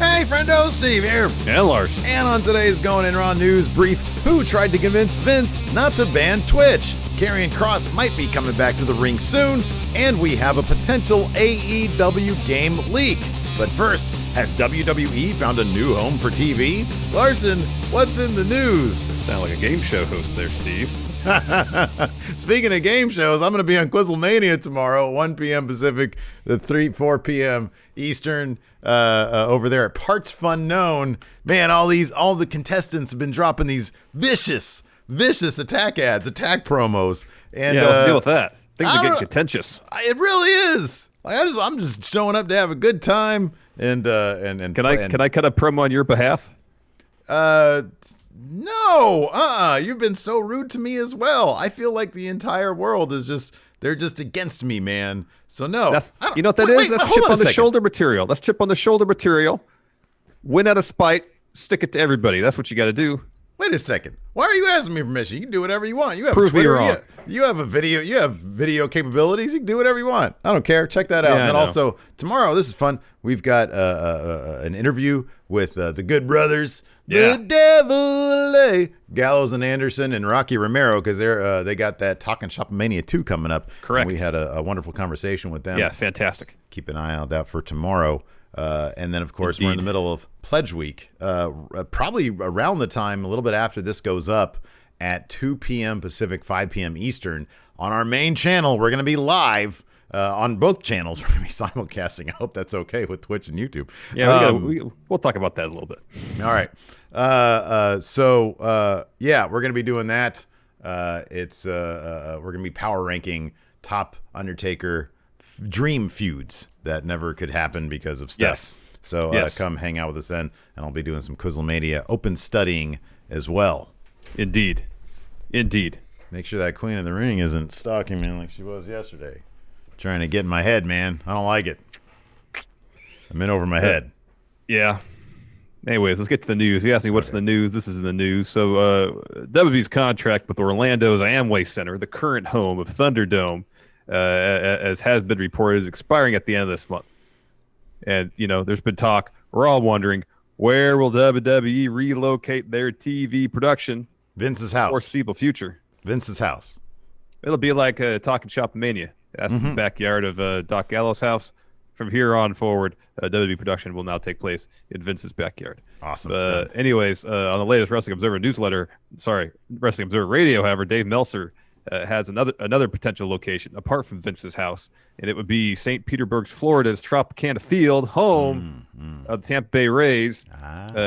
Hey, friendo, Steve here. And Larson. And on today's Going In Raw news brief, who tried to convince Vince not to ban Twitch? Karrion Kross might be coming back to the ring soon, and we have a potential AEW game leak. But first, has WWE found a new home for TV? Larson, what's in the news? Sound like a game show host there, Steve. Speaking of game shows, I'm going to be on Quizzlemania tomorrow, 1 p.m. Pacific, 4 p.m. Eastern, over there at Parts Fun Known. Man, all the contestants have been dropping these vicious attack ads, attack promos. And yeah, let's deal with that. Things are getting contentious. It really is. I'm just showing up to have a good time and can I cut a promo on your behalf? No, you've been so rude to me as well. I feel like the entire world is they're just against me, man. So no. You know what that is? That's chip on the shoulder material. That's chip on the shoulder material. Win out of spite, stick it to everybody. That's what you got to do. Wait a second. Why are you asking me permission? You can do whatever you want. You have Prove Twitter. Me wrong. You have a video. You have video capabilities. You can do whatever you want. I don't care. Check that out. Yeah, and then also tomorrow, this is fun. We've got an interview with the Good Brothers, the Devil, Gallows and Anderson, and Rocky Romero, because they got that Talking Shop Mania 2 coming up. Correct. And we had a wonderful conversation with them. Yeah, fantastic. Keep an eye out for tomorrow. And then, of course, we're in the middle of Pledge Week, probably around the time, a little bit after this goes up at 2 p.m. Pacific, 5 p.m. Eastern. On our main channel, we're going to be live on both channels. We're going to be simulcasting. I hope that's okay with Twitch and YouTube. Yeah, we'll talk about that a little bit. All right. So we're going to be doing that. We're going to be power ranking top Undertaker dream feuds that never could happen because of stuff. Yes. So come hang out with us then, and I'll be doing some Quizzlemania open studying as well. Indeed. Make sure that Queen of the Ring isn't stalking me like she was yesterday. Trying to get in my head, man. I don't like it. I'm in over my head. Yeah. Anyways, let's get to the news. You asked me what's in the news. This is in the news. So WWE's contract with Orlando's Amway Center, the current home of Thunderdome, as has been reported, is expiring at the end of this month. And, there's been talk. We're all wondering, where will WWE relocate their TV production? Vince's house. Foreseeable future. Vince's house. It'll be like Talking Shop Mania. That's the backyard of Doc Gallows' house. From here on forward, WWE production will now take place in Vince's backyard. Awesome. Anyways, on the latest Wrestling Observer Wrestling Observer Radio, however, Dave Meltzer has another potential location apart from Vince's house, and it would be St. Petersburg, Florida's Tropicana Field, home of the Tampa Bay Rays.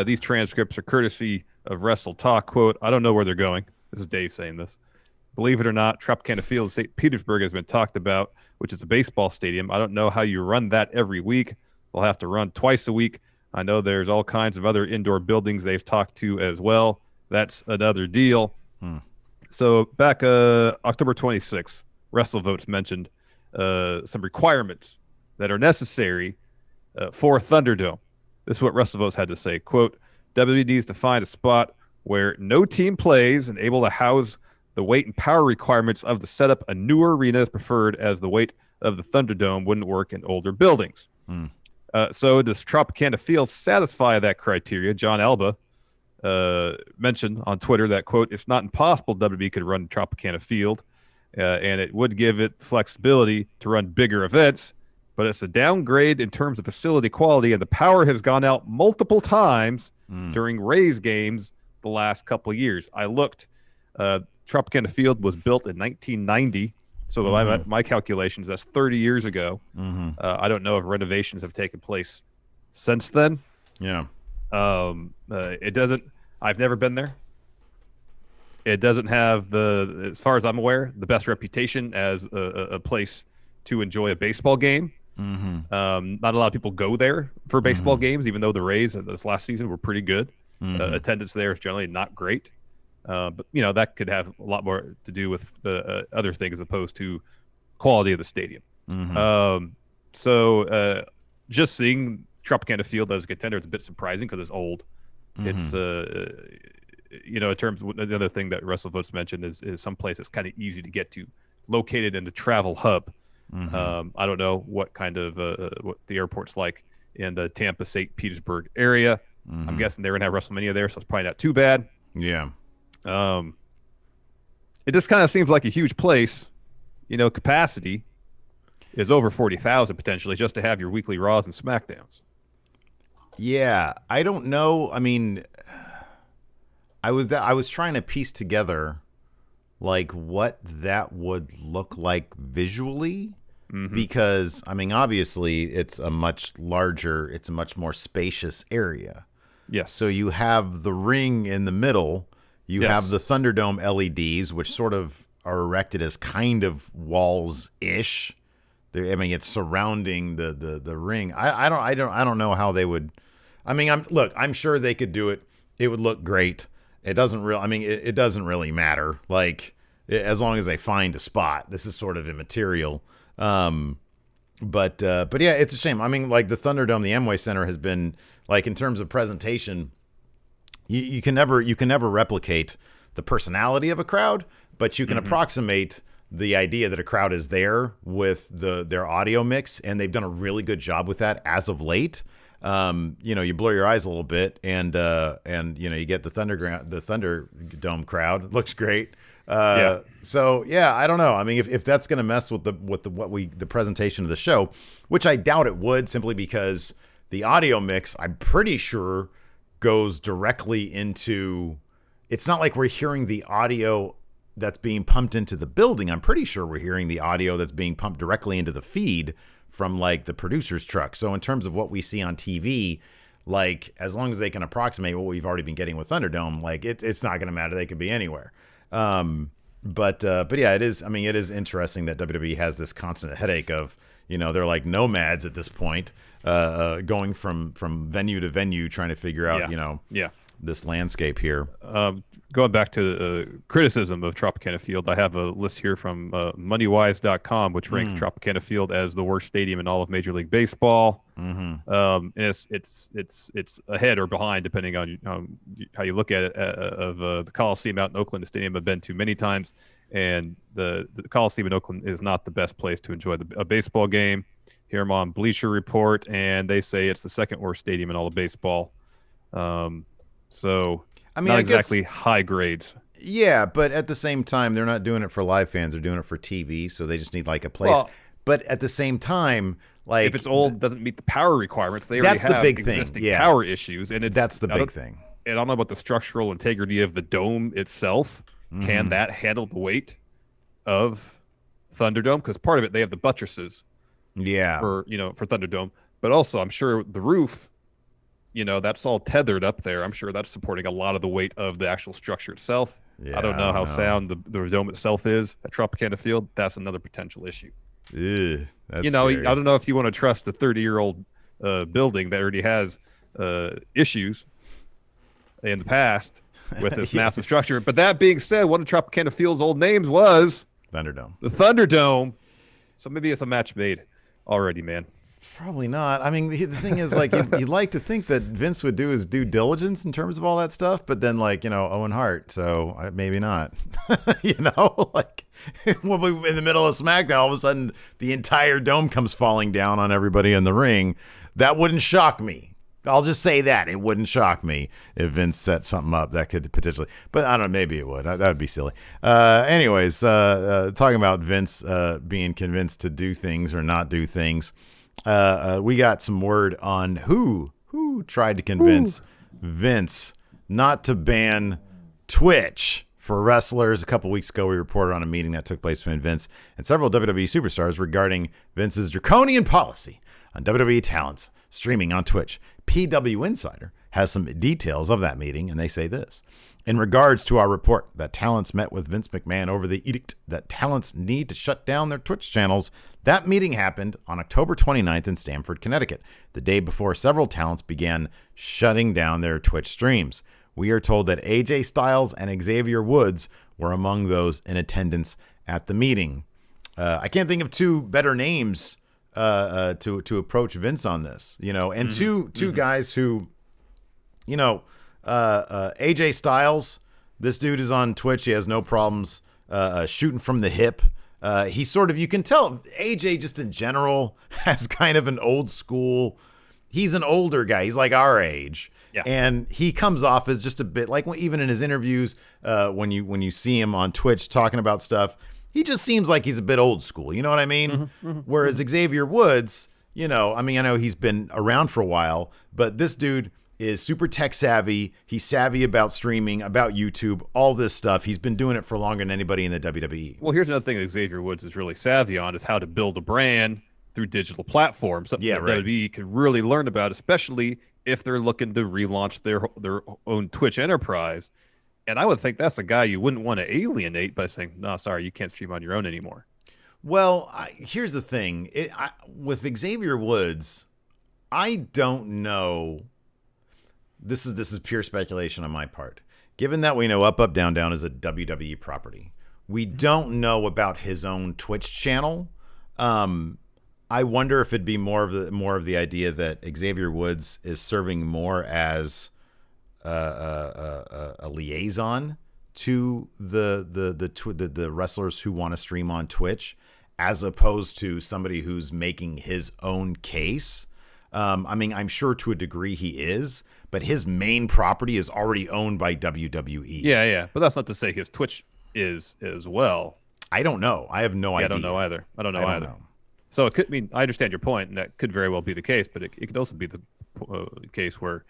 These transcripts are courtesy of Wrestle Talk. Quote, I don't know where they're going. This is Dave saying this. Believe it or not, Tropicana Field in St. Petersburg has been talked about, which is a baseball stadium. I don't know how you run that every week. They'll have to run twice a week. I know there's all kinds of other indoor buildings they've talked to as well. That's another deal. So back October 26th, WrestleVotes mentioned some requirements that are necessary for Thunderdome. This is what WrestleVotes had to say. Quote, WWE needs to find a spot where no team plays and able to house the weight and power requirements of the setup. A newer arena is preferred, as the weight of the Thunderdome wouldn't work in older buildings. So does Tropicana Field satisfy that criteria? John Alba mentioned on Twitter that, quote, it's not impossible WWE could run Tropicana Field, and it would give it flexibility to run bigger events, but it's a downgrade in terms of facility quality, and the power has gone out multiple times during Rays games the last couple of years. I looked. Tropicana Field was built in 1990, so by my calculations, that's 30 years ago. I don't know if renovations have taken place since then. Yeah. It doesn't. I've never been there. It doesn't have as far as I'm aware, the best reputation as a place to enjoy a baseball game. Not a lot of people go there for baseball games, even though the Rays this last season were pretty good. Attendance there is generally not great. But that could have a lot more to do with other things as opposed to quality of the stadium. So just seeing Tropicana Field as a contender is a bit surprising because it's old. It's in terms of the other thing that WrestleVotes mentioned is someplace that's kind of easy to get to, located in the travel hub. I don't know what kind of what the airport's like in the Tampa, St. Petersburg area. I'm guessing they're going to have WrestleMania there, so it's probably not too bad. Yeah. It just kind of seems like a huge place. Capacity is over 40,000 potentially just to have your weekly Raws and SmackDowns. Yeah, I don't know. I mean, I was trying to piece together like what that would look like visually, because I mean, obviously it's a much more spacious area. Yes. So you have the ring in the middle. You have the Thunderdome LEDs, which sort of are erected as kind of walls-ish. I mean, it's surrounding the ring. I don't know how they would. I mean, I'm sure they could do it. It would look great. It doesn't really. I mean, it doesn't really matter. Like, as long as they find a spot. This is sort of immaterial. But yeah, it's a shame. I mean, like the Thunderdome, the Amway Center has been like in terms of presentation. You can never replicate the personality of a crowd, but you can approximate the idea that a crowd is there with their audio mix, and they've done a really good job with that as of late. You blur your eyes a little bit, and you get the Thunderdome crowd. Looks great. So yeah, I don't know. I mean, if that's going to mess with the presentation of the show, which I doubt it would, simply because the audio mix, I'm pretty sure, goes directly into. It's not like we're hearing the audio that's being pumped into the building. I'm pretty sure we're hearing the audio that's being pumped directly into the feed from like the producer's truck. So in terms of what we see on TV, like as long as they can approximate what we've already been getting with Thunderdome, like it's not going to matter. They could be anywhere. But yeah, it is. I mean, it is interesting that WWE has this constant headache of, they're like nomads at this point, going from venue to venue, trying to figure out, this landscape here. Going back to criticism of Tropicana Field, I have a list here from MoneyWise.com, which ranks Tropicana Field as the worst stadium in all of Major League Baseball. And it's ahead or behind, depending on how you look at it, of the Coliseum out in Oakland, a stadium I've been to many times. And the Coliseum in Oakland is not the best place to enjoy a baseball game. Here I'm on Bleacher Report, and they say it's the second worst stadium in all of baseball. So, I mean, not exactly high grades. Yeah, but at the same time, they're not doing it for live fans. They're doing it for TV, so they just need like a place. Well, but at the same time, like if it's old, doesn't meet the power requirements, they already have existing power issues, and that's the big thing. And I don't know about the structural integrity of the dome itself. Can that handle the weight of Thunderdome? Because part of it, they have the buttresses. Yeah. For Thunderdome, but also I'm sure the roof. That's all tethered up there. I'm sure that's supporting a lot of the weight of the actual structure itself. Yeah, I don't know how sound the dome itself is at Tropicana Field. That's another potential issue. Ew, that's scary. I don't know if you want to trust a 30-year-old building that already has issues in the past with this massive structure. But that being said, one of Tropicana Field's old names was Thunderdome. The Thunderdome. So maybe it's a match made already, man. Probably not. I mean, the thing is, like, you'd like to think that Vince would do his due diligence in terms of all that stuff, but then, like, Owen Hart, so maybe not. Like, when we're in the middle of SmackDown, all of a sudden, the entire dome comes falling down on everybody in the ring. That wouldn't shock me. I'll just say that. It wouldn't shock me if Vince set something up that could potentially, but I don't know, maybe it would. That would be silly. Anyways, talking about Vince being convinced to do things or not do things. We got some word on who tried to convince Vince not to ban Twitch for wrestlers. A couple weeks ago, we reported on a meeting that took place between Vince and several WWE superstars regarding Vince's draconian policy on WWE talents streaming on Twitch. PW Insider has some details of that meeting, and they say this. In regards to our report that talents met with Vince McMahon over the edict that talents need to shut down their Twitch channels, that meeting happened on October 29th in Stamford, Connecticut, the day before several talents began shutting down their Twitch streams. We are told that AJ Styles and Xavier Woods were among those in attendance at the meeting. I can't think of two better names to approach Vince on this, and two guys who, AJ Styles, this dude is on Twitch. He has no problems shooting from the hip. He's sort of, you can tell AJ just in general has kind of an old school he's an older guy. He's like our age. Yeah. And he comes off as just a bit like even in his interviews, when you see him on Twitch talking about stuff, he just seems like he's a bit old school. You know what I mean? Whereas Xavier Woods, I know he's been around for a while, but this dude is super tech savvy. He's savvy about streaming, about YouTube, all this stuff. He's been doing it for longer than anybody in the WWE. Well, here's another thing that Xavier Woods is really savvy on is how to build a brand through digital platforms. Something that WWE could really learn about, especially if they're looking to relaunch their own Twitch enterprise. And I would think that's a guy you wouldn't want to alienate by saying, no, sorry, you can't stream on your own anymore. Well, here's the thing. With Xavier Woods, I don't know. This is pure speculation on my part. Given that we know Up, Up, Down, Down is a WWE property, we don't know about his own Twitch channel. I wonder if it'd be more of the idea that Xavier Woods is serving more as a liaison to the wrestlers who want to stream on Twitch, as opposed to somebody who's making his own case. I'm sure to a degree he is, but his main property is already owned by WWE. Yeah. But that's not to say his Twitch is as well. I don't know. I have no idea. I don't know either. So it could I understand your point, and that could very well be the case, but it could also be the case where,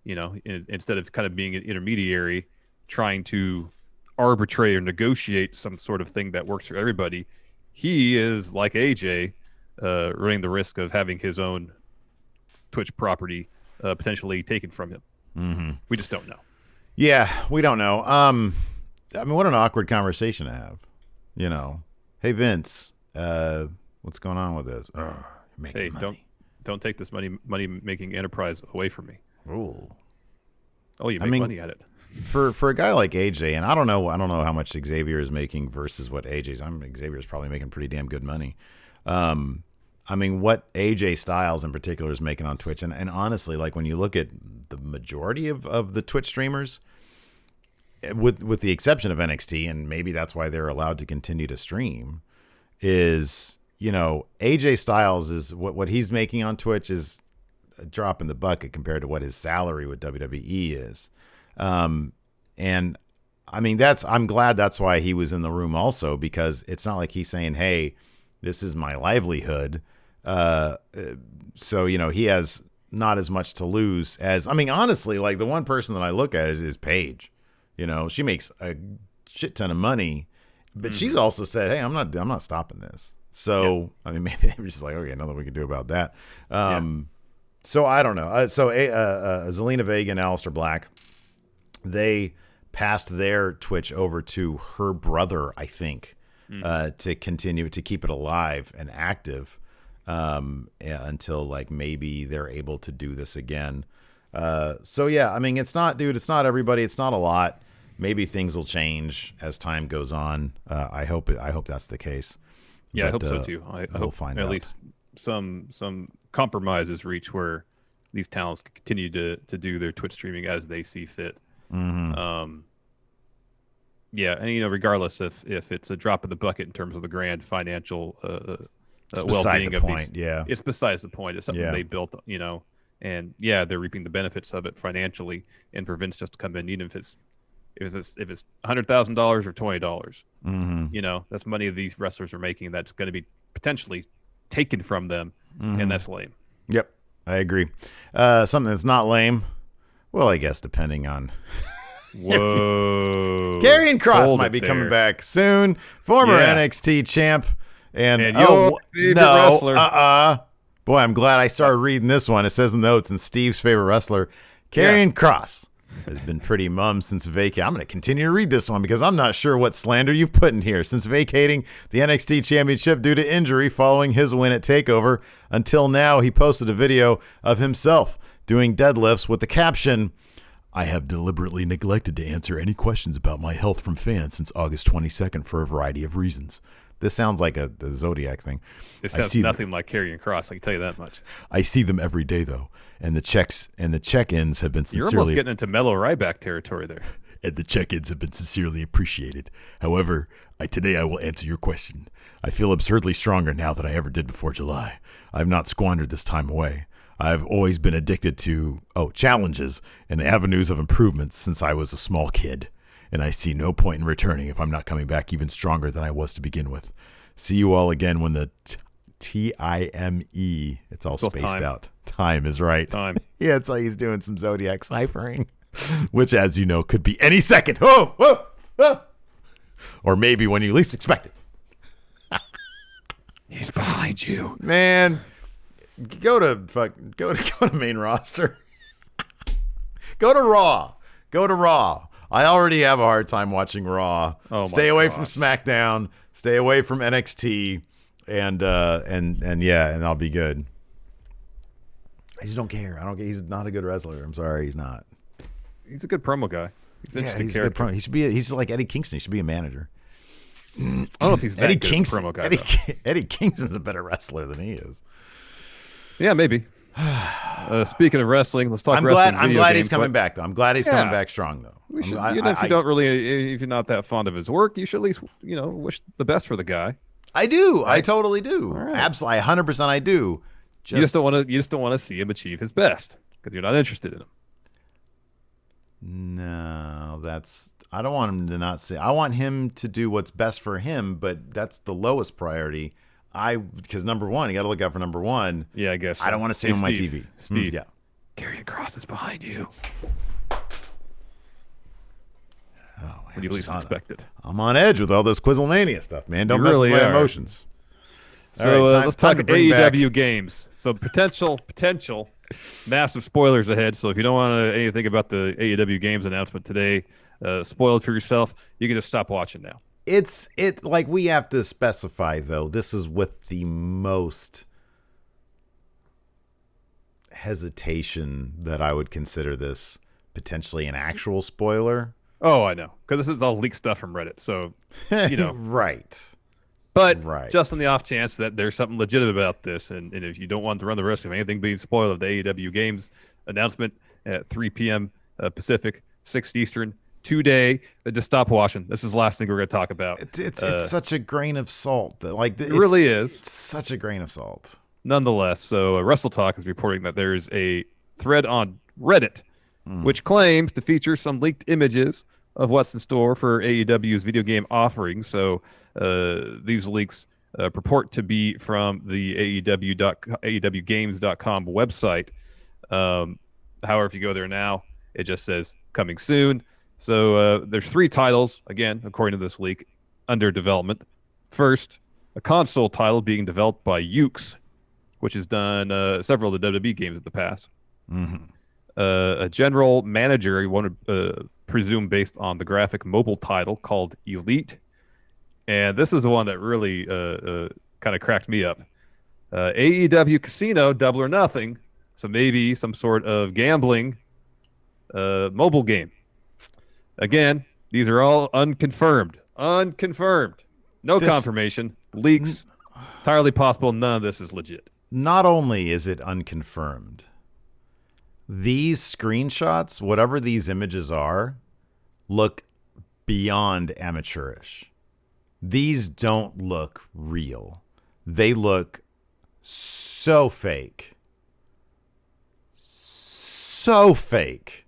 instead of kind of being an intermediary, trying to arbitrate or negotiate some sort of thing that works for everybody, he is, like AJ, running the risk of having his own Twitch property potentially taken from him. Mm-hmm. We just don't know. Yeah, we don't know. What an awkward conversation to have. Hey Vince, what's going on with this? You're making money. Don't take this money making enterprise away from me. Ooh. Oh, you make money at it. For a guy like AJ, and I don't know how much Xavier is making versus what AJ's. Xavier's probably making pretty damn good money. What AJ Styles in particular is making on Twitch, and honestly, like when you look at the majority of the Twitch streamers, with the exception of NXT, and maybe that's why they're allowed to continue to stream, is AJ Styles is what he's making on Twitch is a drop in the bucket compared to what his salary with WWE is. I'm glad that's why he was in the room also, because it's not like he's saying, hey, this is my livelihood. So he has not as much to lose as, honestly, like the one person that I look at is Paige. She makes a shit ton of money, but she's also said, hey, I'm not stopping this. So, maybe they were just like, okay, nothing we can do about that. So I don't know. Zelina Vega and Aleister Black, they passed their Twitch over to her brother, I think, to continue to keep it alive and active until like maybe they're able to do this again. It's not everybody. It's not a lot. Maybe things will change as time goes on. I hope that's the case. Yeah, I hope so too. I hope find at out. least some compromises reach where these talents can continue to do their Twitch streaming as they see fit. Mm-hmm. And regardless if it's a drop in the bucket in terms of the grand financial well-being of these, it's besides the point. It's something they built, and they're reaping the benefits of it financially. And for Vince just to come in, even if it's $100,000 or $20, mm-hmm. That's money these wrestlers are making that's going to be potentially taken from them, and that's lame. Yep, I agree. Something that's not lame, well, I guess depending on. Whoa. Karrion Kross might be coming back soon. Former NXT champ. And your favorite wrestler. Boy, I'm glad I started reading this one. It says in the notes, and Steve's favorite wrestler, Karrion Kross, has been pretty mum since vacating. I'm going to continue to read this one because I'm not sure what slander you've put in here. Since vacating the NXT Championship due to injury following his win at TakeOver, until now, he posted a video of himself doing deadlifts with the caption, "I have deliberately neglected to answer any questions about my health from fans since August 22nd for a variety of reasons." This sounds like the Zodiac thing. It sounds nothing like Karrion Kross, I can tell you that much. I see them every day, though, and the check-ins have been sincerely... You're almost getting into Mellow Ryback territory there. And the check-ins have been sincerely appreciated. However, today I will answer your question. I feel absurdly stronger now than I ever did before July. I have not squandered this time away. I've always been addicted to challenges and avenues of improvement since I was a small kid, and I see no point in returning if I'm not coming back even stronger than I was to begin with. See you all again when the time, it's all spaced out. Time is right. Time. Yeah, it's like he's doing some Zodiac ciphering, which, as you know, could be any second. Whoa, whoa, whoa. Or maybe when you least expect it. He's behind you, man. Go to main roster. Go to Raw. Go to Raw. I already have a hard time watching Raw. Stay away from SmackDown. Stay away from NXT, and I'll be good. I just don't care. He's not a good wrestler. I'm sorry, he's not. He's a good promo guy. He's an interesting he's character. a good promo. He's like Eddie Kingston. He should be a manager. I don't know if he's that Eddie good Kingston. of a promo guy. Eddie Kingston's a better wrestler than he is. Yeah, maybe. Speaking of wrestling, let's talk. I'm glad he's coming back though. I'm glad he's coming back strong though. If you're not that fond of his work, you should at least wish the best for the guy. I do. I totally do. Right. Absolutely, 100%. I do. You just don't want to see him achieve his best because you're not interested in him. No, I don't want him to not say. I want him to do what's best for him, but that's the lowest priority. Because number one, you got to look out for number one. Yeah, I guess. I don't want to see him on my TV. Steve, yeah. Karrion Kross is behind you. When you least expect it. I'm on edge with all this Quizzlemania stuff, man. Don't mess with my emotions. So let's talk AEW games. So potential massive spoilers ahead. So if you don't want anything about the AEW games announcement today, spoil it for yourself. You can just stop watching now. It's like we have to specify though. This is with the most hesitation that I would consider this potentially an actual spoiler. Oh, I know, because this is all leaked stuff from Reddit. So right. But just on the off chance that there's something legitimate about this, and if you don't want to run the risk of anything being spoiled of the AEW games announcement at 3 p.m. Pacific, 6 Eastern, today, just stop watching. This is the last thing we're going to talk about. It's such a grain of salt. It really is. It's such a grain of salt. Nonetheless, so Wrestle Talk is reporting that there's a thread on Reddit which claims to feature some leaked images of what's in store for AEW's video game offering. So these leaks purport to be from the AEWgames.com website. However, if you go there now, it just says coming soon. So there's 3 titles, again, according to this leak, under development. First, a console title being developed by Ukes, which has done several of the WWE games in the past. Mm-hmm. A general manager, you want to presume based on the graphic mobile title called Elite. And this is the one that really kind of cracked me up. AEW Casino, Double or Nothing. So maybe some sort of gambling mobile game. Again, these are all unconfirmed. No confirmation. Leaks. Entirely possible. None of this is legit. Not only is it unconfirmed, these screenshots, whatever these images are, look beyond amateurish. These don't look real. They look so fake. So fake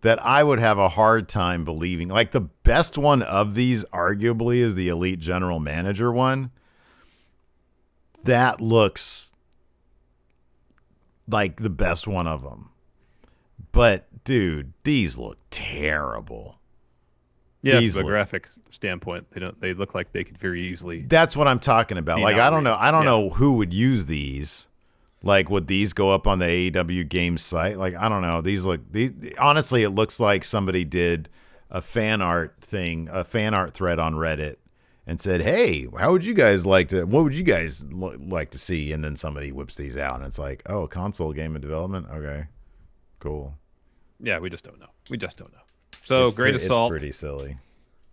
that I would have a hard time believing. Like, the best one of these arguably is the Elite General Manager one. That looks like the best one of them. But, dude, these look terrible. Yeah, from a graphic standpoint, they look like they could very easily. That's what I'm talking about. Like, I don't know who would use these. Like, would these go up on the AEW Games site? Like, I don't know. Honestly, it looks like somebody did a fan art thread on Reddit and said, "Hey, what would you guys like to see?" And then somebody whips these out, and it's like, "Oh, a console game in development? Okay, cool." Yeah, we just don't know. So grain of salt. It's pretty silly.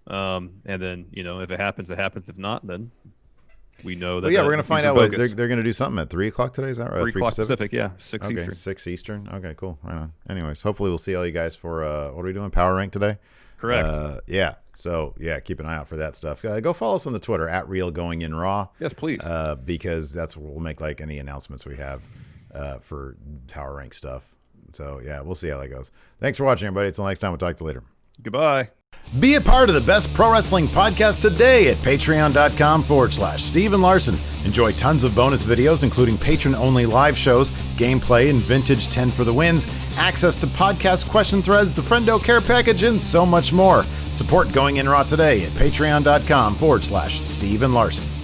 And then, if it happens, it happens. If not, then we know that. Well, yeah, we're gonna find out what they're gonna do something at 3:00 today. Is that right? 3 o'clock Pacific, yeah, 6 okay, Eastern. 6 Eastern. Okay, cool. Right on. Anyways, hopefully we'll see all you guys for what are we doing? Power Rank today. Correct. Yeah. So yeah, keep an eye out for that stuff. Go follow us on the Twitter @RealGoingInRaw. Yes, please. Because that's where we'll make like any announcements we have. for tower rank stuff. So yeah, we'll see how that goes. Thanks for watching, everybody. Until next time, we'll talk to you later. Goodbye. Be a part of the best pro wrestling podcast today at patreon.com/Steven Larson. Enjoy tons of bonus videos, including patron-only live shows, gameplay, and vintage 10 for the wins, access to podcast question threads, the Friendo Care Package, and so much more. Support Going In Raw today at patreon.com/Steven Larson.